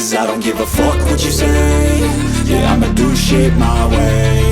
'cause I don't give a fuck what you say. Yeah, I'ma do shit my way.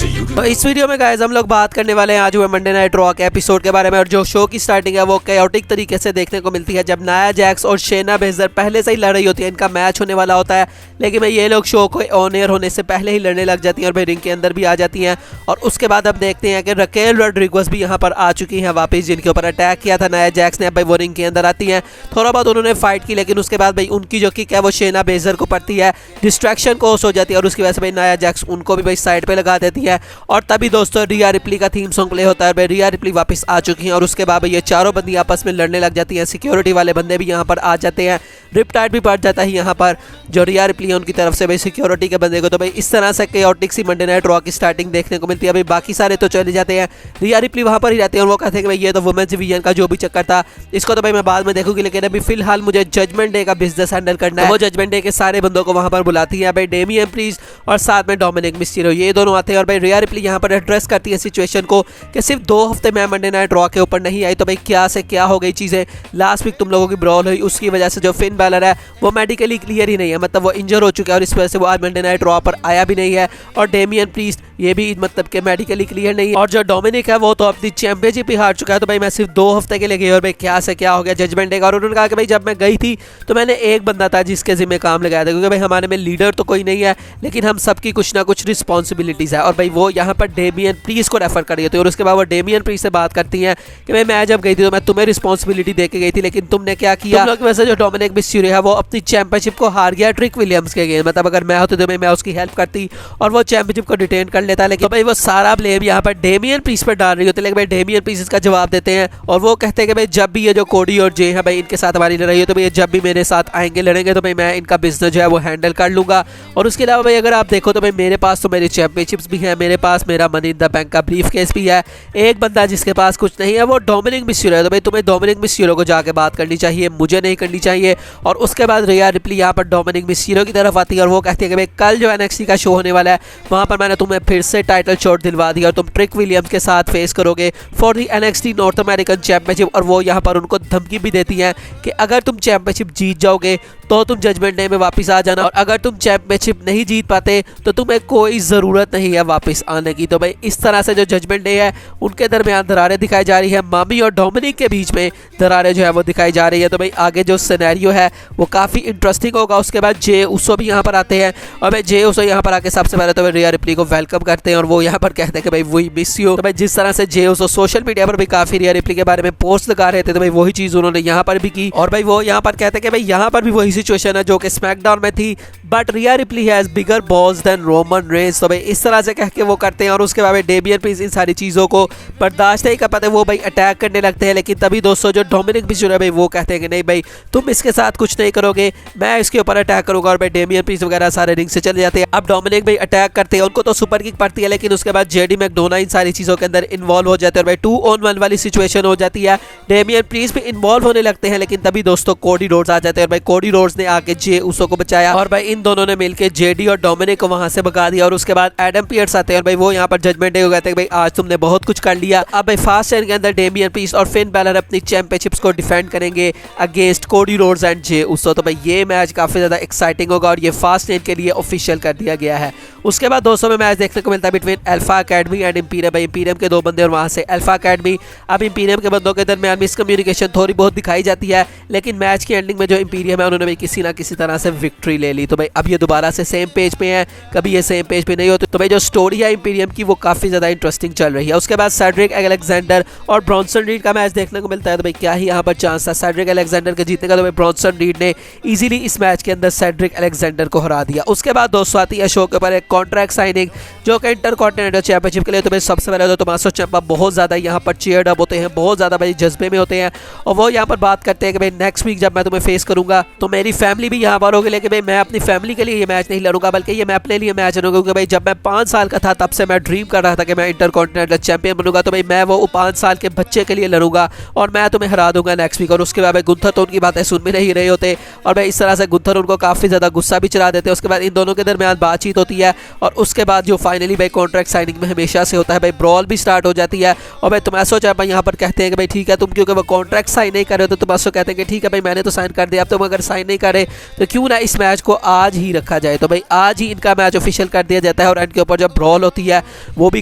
तो इस video में guys हम लोग बात करने वाले हैं आज हुए मंडे नाइट रॉ के एपिसोड के बारे में। और जो शो की स्टार्टिंग है वो कैओटिक तरीके से देखने को मिलती है, जब नाया जैक्स और शेना बेजर पहले से ही लड़ रही होती है, इनका मैच होने वाला होता है, लेकिन भाई ये लोग शो को ऑन एयर होने से पहले ही लड़ने लग जाती हैं और भाई रिंग के अंदर भी आ जाती हैं। और उसके बाद अब देखते हैं कि रकेल रोड्रिगेज भी यहाँ पर आ चुकी हैं वापस, जिनके ऊपर अटैक किया था नाया जैक्स ने। अब भाई वो रिंग के अंदर आती हैं, थोड़ा बहुत उन्होंने फाइट की, लेकिन उसके बाद भाई उनकी जो किक है वो शेना बेजर को पड़ती है, डिस्ट्रैक्शन कोस हो जाती है और उसकी वजह से भाई नाया जैक्स उनको भी भाई साइड पर लगा देती है। और तभी दोस्तों रिया रिप्ली का थीम सॉन्ग प्ले होता है। भाई रिया रिप्ली वापस आ चुकी हैं और उसके बाद ये चारों बंदी आपस में लड़ने लग जाती हैं। सिक्योरिटी वाले बंदे भी यहाँ पर आ जाते हैं, रिपटाइड भी पड़ जाता है यहाँ पर जो रिया रिप्ली है उनकी तरफ से भाई सिक्योरिटी के बंदे को। तो भाई इस तरह से कैओटिक सी मंडे नाइट रॉ की स्टार्टिंग देखने को मिलती है। भाई बाकी सारे तो चले जाते हैं, रिया रिप्ली वहाँ पर ही रहते हैं और वो कहते हैं कि भाई ये तो वुमेन्स डिवीजन का जो भी चक्कर था इसको तो भाई मैं बाद में देखूंगी, लेकिन अभी फिलहाल मुझे जजमेंट डे का बिजनेस हैंडल करना है। वो जजमेंट डे के सारे बंदों को वहाँ पर बुलाती है, भाई डेमियन प्रीस्ट और साथ में डोमिनिक मिस्टीरियो, ये दोनों आते हैं। और भाई रिया रिप्ली यहाँ पर एड्रेस करती है सिचुएशन को कि सिर्फ 2 हफ्ते में मंडे नाइट रॉ के ऊपर नहीं आई, तो भाई क्या से क्या हो गई चीज़ें। लास्ट वीक तुम लोगों की ब्रॉल हुई, उसकी वजह से जो फिन बैलर है वो मेडिकली क्लियर ही नहीं है, मतलब वो इंजर हो चुका है और इस वजह से वो आज मंडे नाइट रॉ पर आया भी नहीं है। और डेमियन प्रीस्ट ये भी मतलब कि मेडिकली क्लियर नहीं है। और जो डोमिनिक है वो तो अपनी चैंपियनशिप ही हार चुका है। तो भाई मैं सिर्फ 2 हफ्ते के लिए गई और भाई क्या से क्या हो गया जजमेंट डे का। और उन्होंने कहा कि भाई जब मैं गई थी तो मैंने एक बंदा था जिसके जिम्मे काम लगाया था, क्योंकि भाई हमारे में लीडर तो कोई नहीं है, लेकिन हम सबकी कुछ ना कुछ रिस्पॉन्सिबिलिटीज़ है। और भाई वो यहाँ पर डेमियन प्रीस्ट को रेफर कर रही थी और उसके बाद वो डेमियन प्रीस्ट से बात करती हैं कि भाई मैं जब गई थी तो मैं तुम्हें रिस्पॉन्सिबिलिटी दे के गई थी, लेकिन तुमने क्या किया। तुम लोग की वजह से जो डोमिनिक मिस्टीरियो है वो अपनी चैंपियनशिप को हार गया ट्रिक विलियम्स के गेम। मतलब अगर मैं होती तो मैं उसकी हेल्प करती और वो चैंपियनशिप को डिटेन कर लेता, लेकिन भाई वो सारा ब्लेम यहाँ पर डेमियन प्रीस्ट पर डाल रही होती है। लेकिन भाई डेमियन प्रीस्ट इसका जवाब देते हैं और वो कहते हैं कि भाई जब भी ये जो कोडी और जे है भाई इनके साथ हमारी लड़ाई है तो भाई जब भी मेरे साथ आएंगे लड़ेंगे तो भाई मैं इनका बिजनेस जो है वो हैंडल कर लूंगा। और उसके अलावा भाई अगर आप देखो तो भाई मेरे पास तो मेरी चैंपियनशिप्स भी हैं, मेरे पास मेरा मनी इन द बैंक का ब्रीफ केस भी है। एक बंदा जिसके पास कुछ नहीं है वो डोमिनिक मिस्टीरियो है, तो भाई तुम्हें डोमिनिक मिस्टीरियो को जाके बात करनी चाहिए, मुझे नहीं करनी चाहिए। और उसके बाद रिया रिप्ली यहाँ पर डोमिनिक मिस्टीरियो की तरफ आती है और वो कहती है कि भाई कल जो NXT का शो होने वाला है वहाँ पर मैंने तुम्हें फिर से टाइटल शॉट दिलवा दिया और तुम ट्रिक विलियम्स के साथ फेस करोगे for the NXT north American championship. और वो यहाँ पर उनको धमकी भी देती हैं कि अगर तुम चैंपियनशिप जीत जाओगे तो तुम जजमेंट डे में वापस आ जाना, और अगर तुम चैंपियनशिप नहीं जीत पाते तो तुम्हें कोई ज़रूरत नहीं है वापस आने की। तो भाई इस तरह से जो जजमेंट डे है उनके दरमियान दरारें दिखाई जा रही है, मामी और डोमिनिक के बीच में दरारें जो है वो दिखाई जा रही है। तो भाई आगे जो सिनेरियो है वो काफ़ी इंटरेस्टिंग होगा। उसके बाद जे उसो भी यहाँ पर आते हैं और भाई जे उसो यहाँ पर आके सबसे पहले तो भाई रिया रिप्ली को वेलकम करते हैं और वो यहाँ पर कहते हैं कि भाई वही मिस यू। तो भाई जिस तरह से जे उसो सोशल मीडिया पर भी काफ़ी रिया रिप्ली के बारे में पोस्ट लगा रहे थे, तो भाई वही चीज़ उन्होंने यहाँ पर भी की। और भाई वो यहाँ पर कहते हैं कि भाई यहाँ पर भी वही सिचुएशन है जो कि स्मैकडाउन में थी, but Rhea Ripley has bigger balls than Roman Reigns. तो भाई इस तरह से कह के वो करते हैं और उसके बाद डेमियन प्रीस्ट इन सारी चीज़ों को बर्दाश्त नहीं कर पाते, वो भाई अटैक करने लगते हैं। लेकिन तभी दोस्तों जो डोमिनिक मिस्टीरियो है भाई वो कहते हैं कि नहीं भाई तुम इसके साथ कुछ नहीं करोगे, मैं इसके ऊपर अटैक करूंगा। और भाई डेमियन प्रीस्ट वगैरह सारे रिंग से चले जाते हैं। अब डोमिनिक भाई अटैक करते हैं, उनको तो सुपर किक पड़ती है, लेकिन उसके बाद जेडी मैकडोना इन सारी चीज़ों के अंदर इन्वॉल्व हो जाते हैं और भाई 2 on 1 वाली सिचुएशन हो जाती है। डेमियन प्रीस्ट भी इन्वॉल्व होने लगते हैं, लेकिन तभी दोस्तों कोडी रोड्स आ जाते हैं और भाई कोडी रोड्स ने आके जे उसो को बचाया और भाई इन दोनों ने मिलकर जेडी और डोमिनिक को वहां से भगा दिया। और उसके बाद एडम पियर्स आते हैं और भाई वो यहाँ पर जजमेंट डे को कहते हैं भाई आज तुमने बहुत कुछ कर लिया। अब भाई फास्ट लाइन के अंदर डेमियन प्रीस्ट और फिन बैलर अपनी चैंपियनशिप्स को डिफेंड करेंगे अगेंस्ट कोडी रोड्स एंड जे उसो। तो भाई ये मैच काफी ज्यादा एक्साइटिंग होगा और ये फास्ट लाइन के लिए ऑफिशियल कर दिया गया है। उसके बाद दोस्तों में मैच देखने को मिलता है between alpha academy and Imperium. भाई इंपीरियम के 2 बंदे और वहां से अल्फा अकेडमी। अब इंपीरियम के बंदों के दरमियान मिसकम्युनिकेशन थोड़ी बहुत दिखाई जाती है, लेकिन मैच की एंडिंग में जो इंपीरियम है उन्होंने भी किसी ना किसी तरह से विक्ट्री ले ली। तो भाई अब ये दोबारा से सेम पेज पे है, कभी ये सेम पेज पे नहीं होते। तो भाई जो स्टोरी है इंपीरियम की वो काफी ज्यादा इंटरेस्टिंग चल रही है। उसके बाद सेड्रिक अलेक्जेंडर और ब्रॉन्सन रीड का मैच देखने को मिलता है। तो भाई क्या ही यहाँ पर चांस था सेड्रिक अलेक्जेंडर के जीतने का, तो भाई ब्रॉन्सन रीड ने इजीली इस मैच के अंदर सेड्रिक अलेक्जेंडर को हरा दिया। उसके बाद दोस्तों आती है शो के ऊपर एक कॉन्ट्रैक्ट साइनिंग जो कि इंटरकॉन्टिनेंटल चैंपियनशिप के लिए। तो भाई सबसे पहले तो टोमासो चिम्पा बहुत ज्यादा यहाँ पर चीयर्ड अप होते हैं, बहुत ज्यादा भाई जज्बे में होते हैं और वो यहाँ पर बात करते हैं कि भाई नेक्स्ट वीक जब मैं तुम्हें फेस करूंगा तो मेरी फैमिली भी यहाँ पर होगी, लेकिन भाई मैं अपनी फैमिली के लिए ये मैच नहीं लड़ूंगा बल्कि ये मैं अपने लिए मैच लड़ूंगा। क्योंकि भाई जब मैं 5 साल का था तब से मैं ड्रीम कर रहा था कि मैं इंटरकॉन्टिनेंटल चैंपियन बनूंगा, तो भाई मैं वो 5 साल के बच्चे के लिए लड़ूंगा और मैं तुम्हें हरा दूंगा नेक्स्ट वीक। और उसके बाद भाई गुंथर तो उनकी बातें सुन भी नहीं रहे होते और भाई इस तरह से गुंथर उनको काफी ज्यादा गुस्सा भी चला देते हैं। उसके बाद इन दोनों के दरमियान बातचीत होती है और उसके बाद जो फाइनली भाई कॉन्ट्रैक्ट साइनिंग में हमेशा से होता है भाई ब्रॉल भी स्टार्ट हो जाती है। और भाई टोमासो चिम्पा यहाँ पर कहते हैं कि भाई ठीक है तुम क्योंकि वो कॉन्ट्रैक्ट साइन नहीं कर रहे हो, तो टोमासो कहते हैं कि ठीक है भाई मैंने तो साइन कर दिया, अब तुम अगर साइन नहीं कर रहे तो क्यों ना इस मैच को आज ही रखा जाए। तो भाई आज ही इनका मैच ऑफिशियल कर दिया जाता है और इनके ऊपर जब ब्रॉल होती है वो भी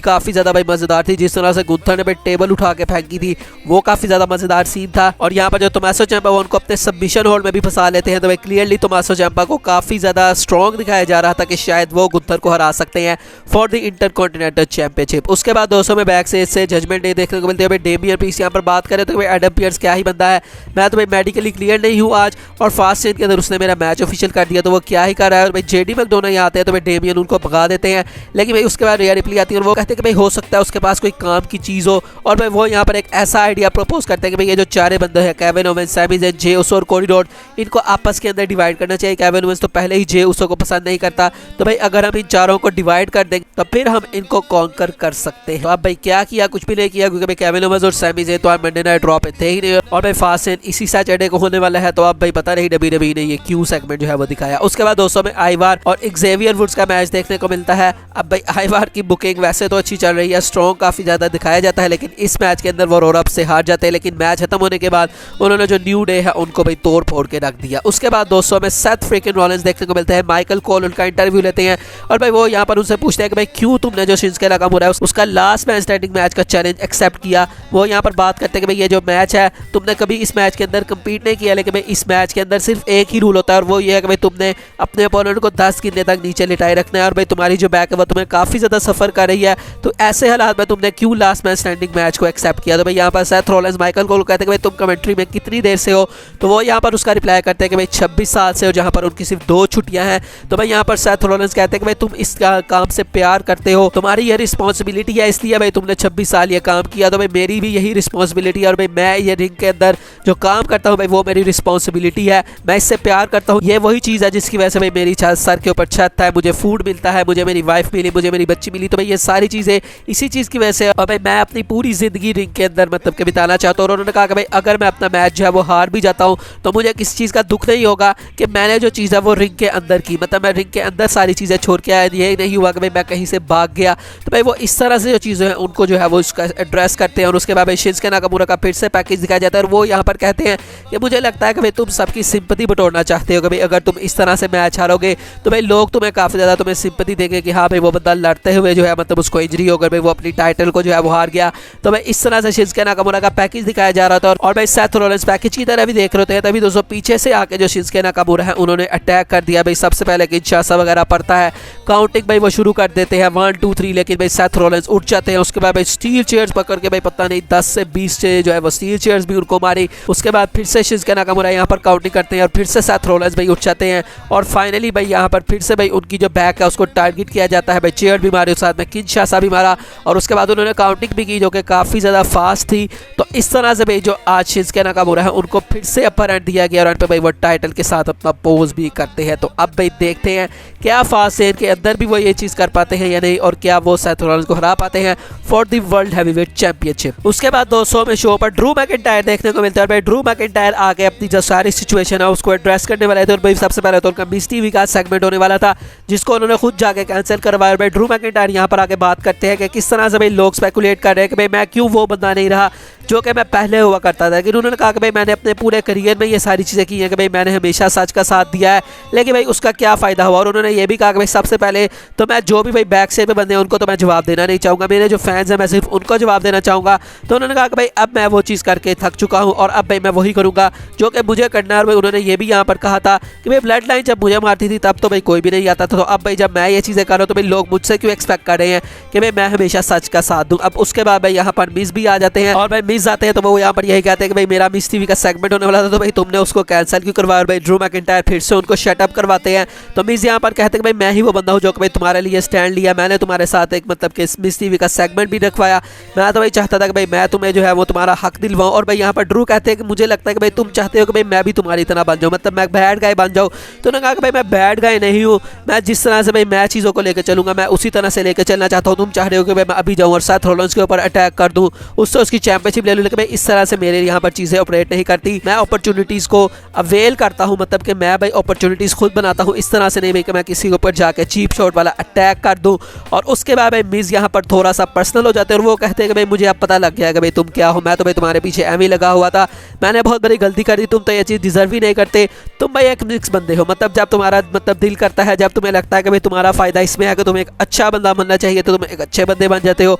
काफ़ी ज़्यादा भाई मज़ेदार थी। जिस तरह से गुंथर ने भाई टेबल उठा के फेंकी थी वो काफ़ी ज़्यादा मज़ेदार सीन था। और यहाँ पर जो टोमासो चिएम्पा वो उनको अपने सबमिशन होल्ड में भी फंसा लेते हैं। तो भाई क्लियरली टोमासो चिएम्पा को काफ़ी ज़्यादा स्ट्रॉन्ग दिखाया जा रहा था कि शायद वो गुंथर को हरा सकते हैं फॉर द इंटरकॉन्टिनेंटल चैंपियनशिप। उसके बाद दोस्तों में बैक से जजमेंट डे देखने को मिलते हैं। डेमियन प्रीस्ट यहाँ पर बात करें तो भाई एडम पियर्स क्या ही बंदा है, मैं तो भाई मेडिकली क्लियर नहीं हूँ आज और फास्ट लेन के अंदर उसने मेरा मैच ऑफिशियल कर दिया तो वो क्या ही कर रहा है। और भाई जेडी मैकडोनल्ड यहाँ आते हैं तो भाई डेमियन उनको भगा देते हैं। लेकिन भाई उसके बाद रिया रिप्ली आती है और वो कहते हैं कि भाई हो सकता है उसके पास कोई काम की चीज़ हो और भाई वो यहाँ पर एक ऐसा आइडिया प्रपोज करते हैं कि भाई ये जो चारे बंदे हैं केविन ओवेंस, सैमी ज़ेन, जे उसो और कोडी रोड इनको आपस के अंदर डिवाइड करना चाहिए। केविन ओवेंस तो पहले ही जे उसो को पसंद नहीं करता तो भाई अगर हम इन चारों को डिवाइड कर देंगे तो फिर हम इनको कॉन्कर कर सकते हैं। तो अब भाई क्या किया, कुछ भी नहीं किया क्योंकि भाई केविन ओवेंस और सैमी ज़ेन तो आज मंडे नाइट ड्रॉ पे थे ही नहीं और भाई फास्ट लेन इसी सैटरडे को होने वाला है। तो अब भाई पता नहीं WWE ने ये क्यों सेगमेंट जो है वो दिखाया। उसके बाद दोस्तों में आइवार और एक्सेवियर वुड्स का मैच देखने को मिलता है। अब भाई आइवार की बुकिंग वैसे तो अच्छी चल रही है, स्ट्रॉन्ग काफ़ी ज़्यादा दिखाया जाता है, लेकिन इस मैच के अंदर वो रोरअप से हार जाते हैं। लेकिन मैच खत्म होने के बाद उन्होंने जो न्यू डे है उनको भाई तोड़ फोड़ के रख दिया। उसके बाद दोस्तों में सेथ फ्रीकिन रॉलिंस देखने को मिलते हैं। माइकल कोल उनका इंटरव्यू लेते हैं और भाई वो यहाँ पर उनसे पूछते हैं कि भाई क्यों तुमने जो शिंसुके नाकामुरा है उसका लास्ट मैन स्टैंडिंग मैच का चैलेंज एक्सेप्ट किया। वो यहाँ पर बात करते हैं कि भाई ये जो मैच है तुमने कभी इस मैच के अंदर कम्पीट नहीं किया, लेकिन भाई इस मैच के अंदर सिर्फ एक ही रूल होता है और वो ये है कि भाई तुमने अपने अपोनेंट को 10 गिनने तक नीचे लिटाए रखना है और भाई तुम्हारी जो बैक है वो तुम्हें काफ़ी ज़्यादा सफ़र कर रही है। तो ऐसे हालात में तुमने क्यों लास्ट मैन स्टैंडिंग मैच को एक्सेप्ट किया। तो भाई यहाँ पर सेथ रॉलिंस माइकल कोल कहते हैं कि भाई तुम कमेंट्री में कितनी देर से हो, तो वो यहाँ पर उसका रिप्लाई करते हैं कि भाई 26 साल से हो, जहाँ पर उनकी सिर्फ 2 छुट्टियाँ हैं। तो भाई यहाँ पर सेथ रॉलिंस कहते हैं कि भाई तुम इस काम से प्यार करते हो, तुम्हारी ये रिस्पॉन्सिबिलिटी है, इसलिए भाई तुमने 26 साल ये काम किया। तो भाई मेरी भी यही रिस्पॉन्सिबिलिटी है और भाई मैं ये रिंग के अंदर जो काम करता हूँ भाई वो मेरी रिस्पॉन्सिबिलिटी है, मैं इससे प्यार करता हूँ। ये वही चीज़ है जिसकी वजह से भाई मेरी सर के ऊपर छत है, मुझे फूड मिलता है, मुझे मेरी वाइफ मिली, मुझे मेरी बच्ची मिली। तो भाई ये सारी चीज़ें इसी चीज़ की वजह से और भाई मैं अपनी पूरी ज़िंदगी रिंग के अंदर मतलब के बिताना चाहता हूँ। और उन्होंने कहा कि भाई अगर मैं अपना मैच जो है वो हार भी जाता हूँ तो मुझे किसी चीज़ का दुख नहीं होगा कि मैंने जो चीज़ है वो रिंग के अंदर की, मतलब मैं रिंग के अंदर सारी चीज़ें छोड़ के आया, ये नहीं हुआ कि भाई मैं कहीं से भाग गया। तो भाई वो इस तरह से जो चीज़ें हैं उनको जो है वो उसका एड्रेस करते हैं। और उसके बाद भाई शिंसुके नाकामुरा का फिर से पैकेज दिखाया जाता है और वो यहाँ पर कहते हैं कि मुझे लगता है कि भाई तुम सबकी सिंपैथी बटोरना चाहते हो कि भाई अगर तुम इस तरह से मैच हारोगे तो भाई लोग तुम्हें काफ़ी ज़्यादा तुम्हें सिंपैथी देंगे कि हाँ भाई वो बंदा लड़ते हुए जो है मतलब उसको इंजरी होकर भाई वो अपनी टाइटल को जो है वो हार गया। तो भाई इस तरह से शिंसुके नाकामुरा का पैकेज दिखाया जा रहा था और भाई सेथ रॉलिंस पैकेज की तरह भी देख रहे थे। तभी दोस्तों पीछे से आके जो शिंसुके नाकामुरा है उन्होंने अटैक कर दिया। भाई सबसे पहले किंशासा वगैरह पड़ता है, काउंटिंग भाई वो शुरू कर देते हैं 1 2 3, लेकिन भाई सेथ रॉलिंस उठ जाते हैं। उसके बाद भाई स्टील चेयर्स पकड़ के भाई पता नहीं 10 से 20 से जो है वो स्टील चेयर्स भी उनको मारी। उसके बाद फिर से शिंसुके नाकामुरा यहाँ पर काउंटिंग करते हैं और फिर से सेथ रॉलिंस भाई उठ जाते हैं और फाइनली भाई यहाँ पर फिर से भाई उनकी जो बैक है उसको टारगेट किया जाता है। भाई चेयर भी मारे, साथ में किंशासा भी मारा और उसके बाद उन्होंने काउंटिंग भी की जो कि काफ़ी ज़्यादा फास्ट थी। तो इस तरह से भाई जो आज शिंसुके नाकामुरा है उनको फिर से अपर हैंड दिया गया और पे भाई वो टाइटल के साथ अपना पोज भी करते हैं। तो अब भाई देखते हैं क्या फास्ट लेन के अंदर भी वो ये चीज़ कर पाते हैं या नहीं और क्या वो सेथ रॉलिंस को हरा पाते हैं for the world heavyweight championship. उसके बाद दोस्तों में शो पर ड्रू मैकिंटायर देखने को मिलता है। भाई ड्रू मैकिंटायर आके अपनी जो सारी सिचुएशन है उसको एड्रेस करने वाले थे और भाई सबसे पहले तो उनका मिस टीवी का सेगमेंट होने वाला था जिसको उन्होंने खुद जाके कैंसिल करवाया। भाई ड्रू मैकिंटायर यहाँ पर आके बात करते हैं कि किस तरह से भाई लोग स्पेकुलेट कर रहे हैं कि भाई मैं क्यों वो बंदा नहीं रहा जो कि मैं पहले हुआ करता था। लेकिन उन्होंने कहा कि भाई मैंने अपने पूरे करियर में ये सारी चीज़ें की हैं कि भाई मैंने हमेशा सच का साथ दिया है, लेकिन भाई उसका क्या फ़ायदा हुआ। और उन्होंने ये भी कहा कि भाई सबसे पहले तो मैं जो भी भाई बैक से पे बंदे हैं उनको तो मैं जवाब देना नहीं चाहूँगा, मेरे जो फैंस हैं मैं सिर्फ उनको जवाब देना चाहूँगा। तो उन्होंने कहा कि भाई अब मैं वो चीज़ करके थक चुका हूँ और अब भाई मैं वही करूँगा जो कि मुझे करना है। और भाई उन्होंने ये भी यहाँ पर कहा था कि भाई ब्लड लाइन जब मुझे मारती थी तब तो भाई कोई भी नहीं आता था, तो अब भाई जब मैं ये चीज़ें कर रहा हूँ तो भाई लोग मुझसे क्यों एक्सपेक्ट कर रहे हैं कि भाई मैं हमेशा सच का साथ दूँ। अब उसके बाद भाई यहाँ पर मिस भी आ जाते हैं और भाई मिस आते हैं तो वो यहाँ पर यही कहते हैं कि भाई मेरा मिस टीवी का सेगमेंट होने वाला था तो भाई तुमने उसको कैंसिल क्यों करवाया। और भाई ड्रू मैकिंटायर फिर से उनको शटअप करवाते हैं। तो मिस यहाँ पर कहते हैं कि भाई मैं ही वो बंदा हूँ जो कि भाई तुम्हारे लिए स्टैंड लिया, मैंने तुम्हारे साथ एक मतलब कि मिस टीवी का सेगमेंट भी रखवाया, मैं तो भाई चाहता था कि भाई मैं तुम्हें जो है वो तुम्हारा हक दिलवाऊँ। और भाई यहाँ पर ड्रू कहते हैं कि मुझे लगता है कि भाई तुम चाहते हो कि भाई मैं भी तुम्हारी तरह बन जाऊँ, मतलब मैं बैड गाय बन जाऊँ। तो उन्होंने कहा कि भाई मैं बैड गाय नहीं हूँ, मैं जिस तरह से भाई मैं चीज़ों को लेकर चलूँगा मैं उसी तरह से लेकर चलना चाहता हूँ। तुम चाह रहे हो कि भाई मैं अभी जाऊँ और सेथ रॉलिंस के ऊपर अटैक कर दूँ, उससे उसकी चैंपियनशिप ले लूँ, लेकिन भाई इस तरह से मेरे यहाँ पर चीज़ें ऑपरेट नहीं करती। मैं अपॉर्चुनिटीज़ को अवेल करता हूँ, मतलब कि मैं भाई अपॉर्चुनिटीज़ खुद बनाता हूँ, इस तरह से नहीं भाई कि मैं किसी के ऊपर जाके चीप शॉट वाला अटैक कर दूँ। और उसके बाद भाई मिस यहाँ पर थोड़ा सा पर्सनल हो जाते हैं और वो कहते हैं कि भाई मुझे अब पता लग गया कि भाई तुम क्या हो, मैं तो भाई तुम्हारे पीछे एम ही लगा हुआ था, मैंने बहुत बड़ी गलती कर दी, तुम तो ये चीज़ डिजर्व ही नहीं करते। से तुम भाई एक मिक्स बंदे हो, मतलब जब तुम्हारा मतलब दिल करता है, जब तुम्हें लगता है कि भाई तुम्हारा फायदा इसमें है कि तुम एक अच्छा बंदा बनना चाहिए तो तुम एक अच्छे बंदे बन जाते हो,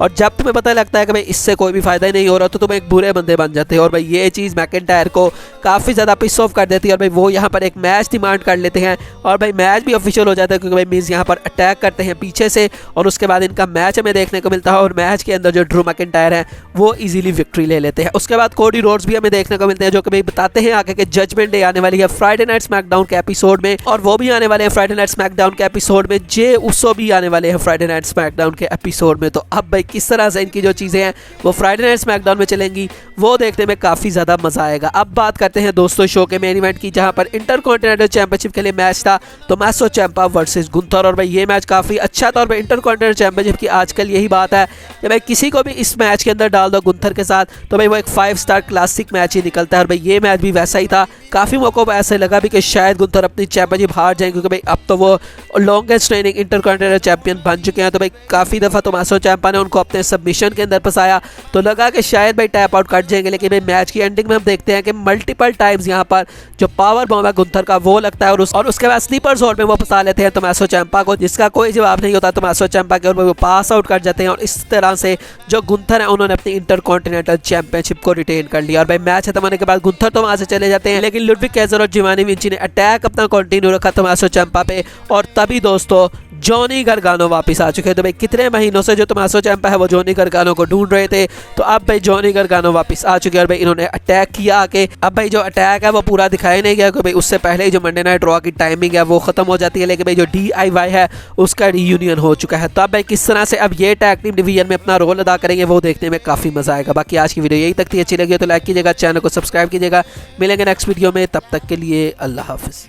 और जब तुम्हें पता लगता है कि भाई इससे कोई भी फायदा ही नहीं हो रहा तो तुम एक बुरे बंदे बन जाते हो। और भाई ये चीज़ मैकिंटायर को काफ़ी ज़्यादा पिस ऑफ कर देती है और भाई वो यहाँ पर एक मैच डिमांड कर लेते हैं और भाई मैच भी ऑफिशियल हो जाता है, क्योंकि भाई मींस यहाँ पर अटैक करते हैं पीछे से और उसके बाद इनका मैच हमें देखने को मिलता है और मैच के अंदर जो ड्रू मैकिंटायर है वो इजीली विक्ट्री ले लेते हैं। उसके बाद कोडी रोड्स भी हमें देखने को मिलते हैं जो कि भाई बताते हैं आगे के जजमेंट डे आने वाली है फ्राइडे नाइट स्मैकडाउन के एपिसोड में, और वो भी आने वाले हैं फ्राइडे नाइट स्मैकडाउन के एपिसोड में, जे उसो भी आने वाले हैं फ्राइडे नाइट स्मैकडाउन के एपिसोड में। तो अब भाई किस तरह से इनकी जो चीज़ें हैं वो फ्राइडे नाइट स्मैकडाउन में चलेंगी वो देखने में काफ़ी ज़्यादा मजा आएगा। अब बात करते हैं दोस्तों शो के मेन इवेंट की, जहां पर इंटरकॉन्टिनेंटल चैंपियनशिप के लिए मैच था टोमासो चिएम्पा वर्सेस गुंथर। और भाई ये मैच काफ़ी अच्छा था और भाई इंटरकॉन्टिनेंटल चैंपियनशिप की आजकल यही बात है कि भाई किसी को भी इस मैच के अंदर डाल दो गुंथर के साथ तो भाई वो एक 5 स्टार क्लासिक मैच ही निकलता है। और भाई ये मैच भी वैसा ही था, काफ़ी मौक़ों पर ऐसे लगा भी कि शायद गुंथर अपनी चैंपियनशिप हार जाएंगे, क्योंकि भाई अब तो वो लॉन्गेस्ट ट्रेनिंग इंटरकॉन्टिनेंटल चैंपियन बन चुके हैं। तो भाई काफ़ी दफ़ा टोमासो चिएम्पा ने उनको अपने सबमिशन के अंदर फंसाया तो लगा कि शायद भाई टैप आउट कर जाएंगे, लेकिन भाई मैच की एंडिंग में हम देखते हैं कि मल्टीपल टाइम्स यहाँ पर जो पावर बॉम्ब है गुंथर का वो लगता है और उसके बाद स्लीपर जोन में वो फंसा लेते हैं टोमासो चिएम्पा को, जिसका कोई जवाब नहीं होता टोमासो चिएम्पा के, और वो पास आउट कर जाते हैं। और इस तरह से जो गुंथर है उन्होंने अपनी इंटरकॉन्टिनेंटल चैंपियनशिप को रिटेन कर लिया। और भाई मैच खत्म होने के बाद गुंथर तो वहाँ से चले जाते हैं, लेकिन लुडविग कैसर और जिवानी विंची ने अटैक अपना कंटिन्यू रखा टोमासो चिएम्पा पे, और तभी दोस्तों जॉनी गार्गानो वापस आ चुके हैं। तो भाई कितने महीनों से जो टोमासो चिएम्पा है वो जॉनी गार्गानो को ढूंढ रहे थे, तो अब भाई जॉनी गार्गानो वापस आ चुके हैं और भाई इन्होंने अटैक किया आके। अब भाई जो अटैक है वो पूरा दिखाया नहीं गया क्योंकि भाई उससे पहले ही जो मंडे नाइट रॉ की टाइमिंग है वो खत्म हो जाती है, लेकिन भाई जो DIY है उसका रीयूनियन हो चुका है। तो अब भाई किस तरह से अब ये टैग टीम डिवीजन में अपना रोल अदा करेंगे वो देखने में काफ़ी मजा आएगा। बाकी आज की वीडियो यही तक थी, अच्छी लगी तो लाइक कीजिएगा, चैनल को सब्सक्राइब कीजिएगा। मिलेंगे नेक्स्ट वीडियो में, तब तक के लिए अल्लाह हाफिज़।